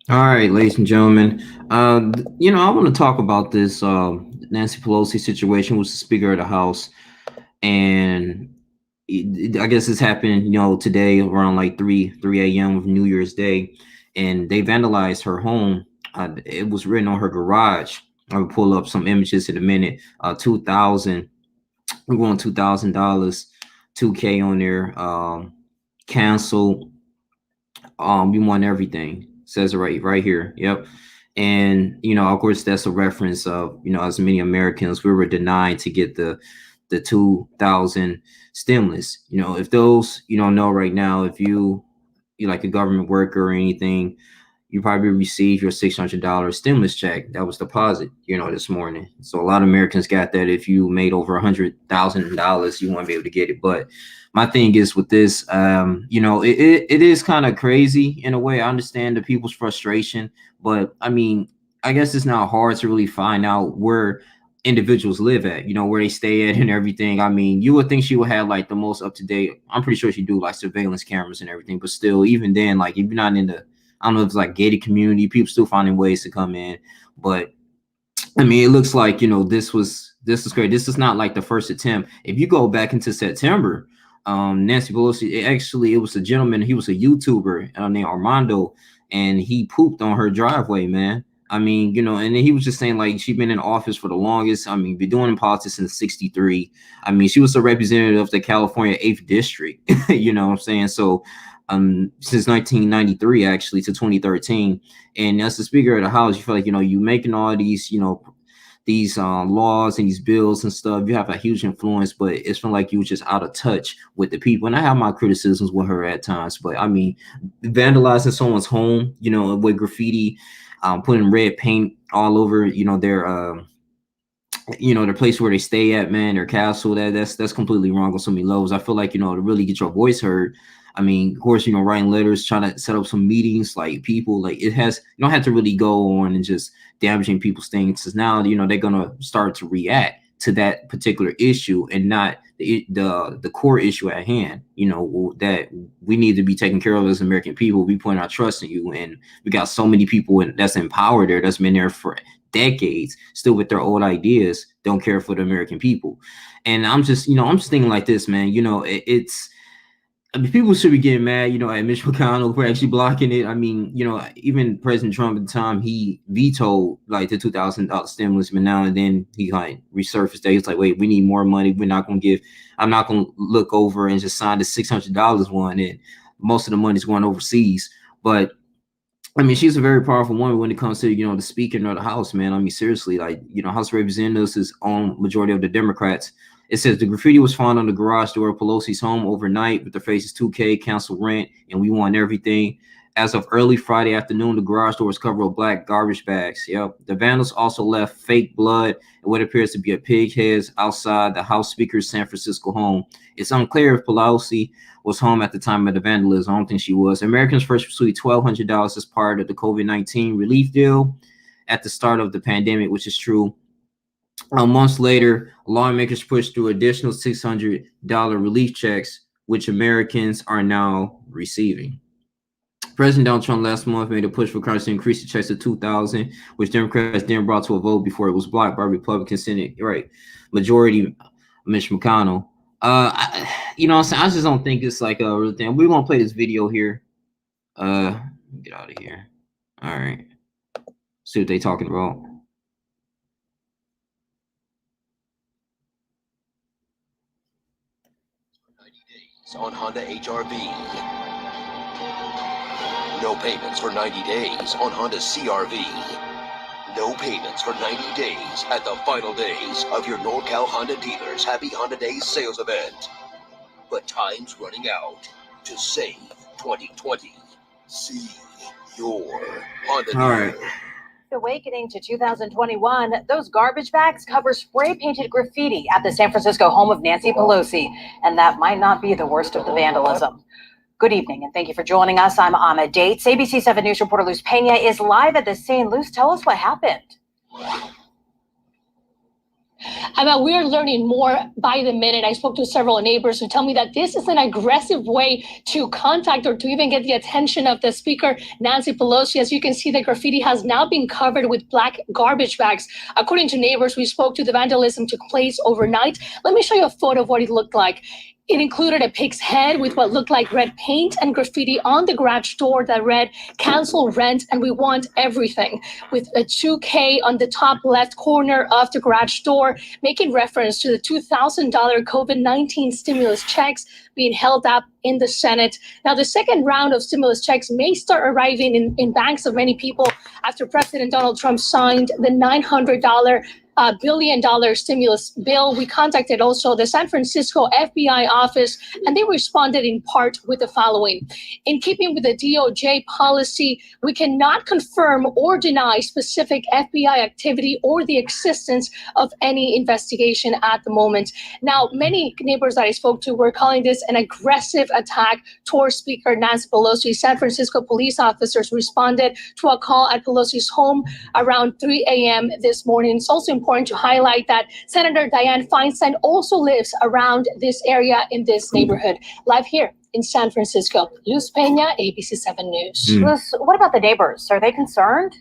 All right, ladies and gentlemen. I want to talk about this Nancy Pelosi situation with the Speaker of the House, and I guess this happened, today around like three a.m. of New Year's Day, and they vandalized her home. It was written on her garage. I will pull up some images in a minute. 2,000. We're going $2,000, 2K on there. Canceled. We want everything. Says it right here. Yep. And of course, that's a reference of as many Americans we were denied to get the 2,000 stimulus. If those know right now, if you like a government worker or anything, you probably received your $600 stimulus check that was deposited, this morning. So a lot of Americans got that. If you made over $100,000, you won't be able to get it. But my thing is with this, it is kind of crazy in a way. I understand the people's frustration, but I mean, I guess it's not hard to really find out where individuals live at, where they stay at and everything. I mean, you would think she would have like the most up to date. I'm pretty sure she do like surveillance cameras and everything, but still, even then, like if you're not in the, I don't know if it's like gated community, people still finding ways to come in. But I mean, it looks like this is great. This is not like the first attempt. If you go back into September, Nancy Pelosi, it was a gentleman. He was a YouTuber named Armando, and he pooped on her driveway, man. I mean, and then he was just saying like she been in office for the longest. I mean, been doing in politics since '63. I mean, she was a representative of the California 8th District. You know what I'm saying? So since 1993 actually to 2013, and as the Speaker of the House, you feel like you making all these these laws and these bills and stuff. You have a huge influence, but it's feel like you were just out of touch with the people. And I have my criticisms with her at times, but I mean, vandalizing someone's home, with graffiti, putting red paint all over, their place where they stay at, man, their castle. That's completely wrong on so many levels. I feel like to really get your voice heard. I mean, of course, writing letters, trying to set up some meetings, like people, like it has. You don't have to really go on and just damaging people's things. Because now, they're gonna start to react to that particular issue and not the core issue at hand. That we need to be taken care of as American people. We put our trust in you, and we got so many people that's in power there that's been there for decades, still with their old ideas, don't care for the American people. And I'm just thinking like this, man. It's I mean, people should be getting mad, at Mitch McConnell for actually blocking it. I mean, even President Trump at the time, he vetoed like the $2,000 stimulus, but now and then he like resurfaced that. He's like, wait, we need more money. I'm not going to look over and just sign the $600 one. And most of the money's going overseas. But I mean, she's a very powerful woman when it comes to the Speaker of the House, man. I mean, seriously, like House of Representatives is on majority of the Democrats. It says the graffiti was found on the garage door of Pelosi's home overnight with the faces 2K, cancel rent, and we want everything. As of early Friday afternoon, the garage door was covered with black garbage bags. Yep. The vandals also left fake blood and what appears to be a pig heads outside the House Speaker's San Francisco home. It's unclear if Pelosi was home at the time of the vandalism. I don't think she was. Americans first received $1,200 as part of the COVID-19 relief deal at the start of the pandemic, which is true. Months later, lawmakers pushed through additional $600 relief checks, which Americans are now receiving. President Donald Trump last month made a push for Congress to increase the checks to 2,000, which Democrats then brought to a vote before it was blocked by Republican Senate majority Mitch McConnell. What I'm saying, I just don't think it's like a real thing. We won't play this video here. Get out of here. All right, see what they talking about. On Honda HRV. No payments for 90 days on Honda CRV. No payments for 90 days at the final days of your NorCal Honda dealers' Happy Honda Days sales event. But time's running out. To save 2020, see your Honda dealer. All right. Awakening to 2021, those garbage bags cover spray painted graffiti at the San Francisco home of Nancy Pelosi, and that might not be the worst of the vandalism. Good evening, and thank you for joining us. I'm Ahmed Dates. ABC 7 News reporter Luz Pena is live at the scene. Luz, tell us what happened. About we are learning more by the minute. I spoke to several neighbors who tell me that this is an aggressive way to contact or to even get the attention of the Speaker, Nancy Pelosi. As you can see, the graffiti has now been covered with black garbage bags. According to neighbors, we spoke to, the vandalism took place overnight. Let me show you a photo of what it looked like. It included a pig's head with what looked like red paint and graffiti on the garage door that read, "Cancel rent and we want everything," with a 2K on the top left corner of the garage door, making reference to the $2,000 COVID-19 stimulus checks being held up in the Senate. Now, the second round of stimulus checks may start arriving in banks of many people after President Donald Trump signed the $900 billion stimulus bill. We contacted also the San Francisco FBI office, and they responded in part with the following. In keeping with the DOJ policy, we cannot confirm or deny specific FBI activity or the existence of any investigation at the moment. Now, many neighbors that I spoke to were calling this an aggressive attack towards Speaker Nancy Pelosi. San Francisco police officers responded to a call at Pelosi's home around 3 a.m. this morning. It's also important to highlight that Senator Dianne Feinstein also lives around this area in this neighborhood. Live here in San Francisco, Luz Peña, ABC 7 News. Luz, what about the neighbors? Are they concerned?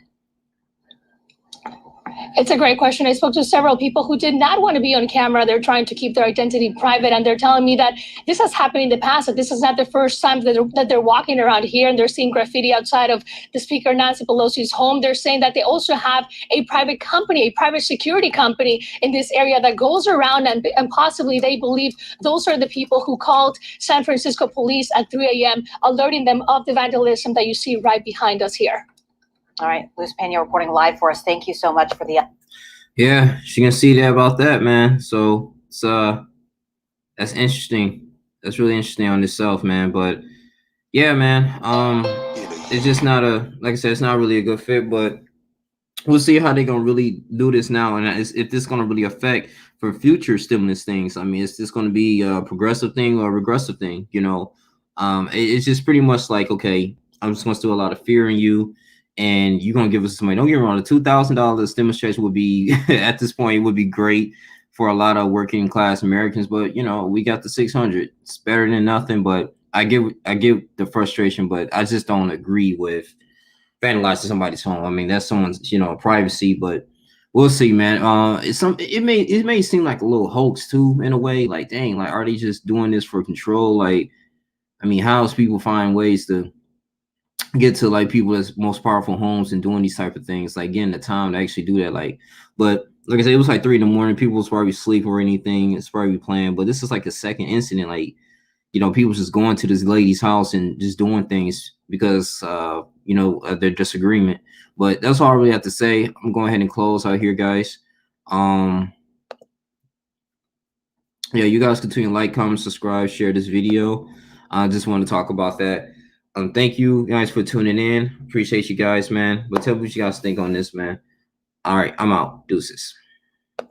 It's a great question. I spoke to several people who did not want to be on camera. They're trying to keep their identity private, and they're telling me that this has happened in the past, that this is not the first time that they're walking around here and they're seeing graffiti outside of the Speaker Nancy Pelosi's home. They're saying that they also have a private company, a private security company in this area that goes around and possibly they believe those are the people who called San Francisco police at 3 a.m., alerting them of the vandalism that you see right behind us here. All right, Luz Peña reporting live for us. Thank you so much for the. Yeah, she can see that about that, man. So it's that's interesting. That's really interesting on itself, man. But yeah, man. It's just not like I said, it's not really a good fit. But we'll see how they're gonna really do this now, and if this is gonna really affect for future stimulus things. I mean, is this gonna be a progressive thing or a regressive thing? You know, it's just pretty much like, okay, I'm just gonna instill a lot of fear in you. And you're gonna give us some money. Don't get me wrong, the $2,000 stimulus checks would be at this point would be great for a lot of working class Americans, but you know, we got the 600. It's better than nothing, but I get the frustration, but I just don't agree with vandalizing somebody's home. I mean, that's someone's, you know, privacy, but we'll see, man. It may seem like a little hoax too, in a way. Like, dang, like, are they just doing this for control? Like, I mean, how's people find ways to get to like people that's most powerful homes and doing these type of things, like getting the time to actually do that? Like, but like I said, it was like 3 a.m. People was probably asleep or anything. It's probably playing, but this is like a second incident. Like, you know, people just going to this lady's house and just doing things because you know, their disagreement. But that's all I really have to say. I'm going ahead and close out here, guys. Yeah, you guys continue to like, comment, subscribe, share this video. I just want to talk about that. Thank you guys for tuning in. Appreciate you guys, man. But tell me what you guys think on this, man. All right, I'm out. Deuces.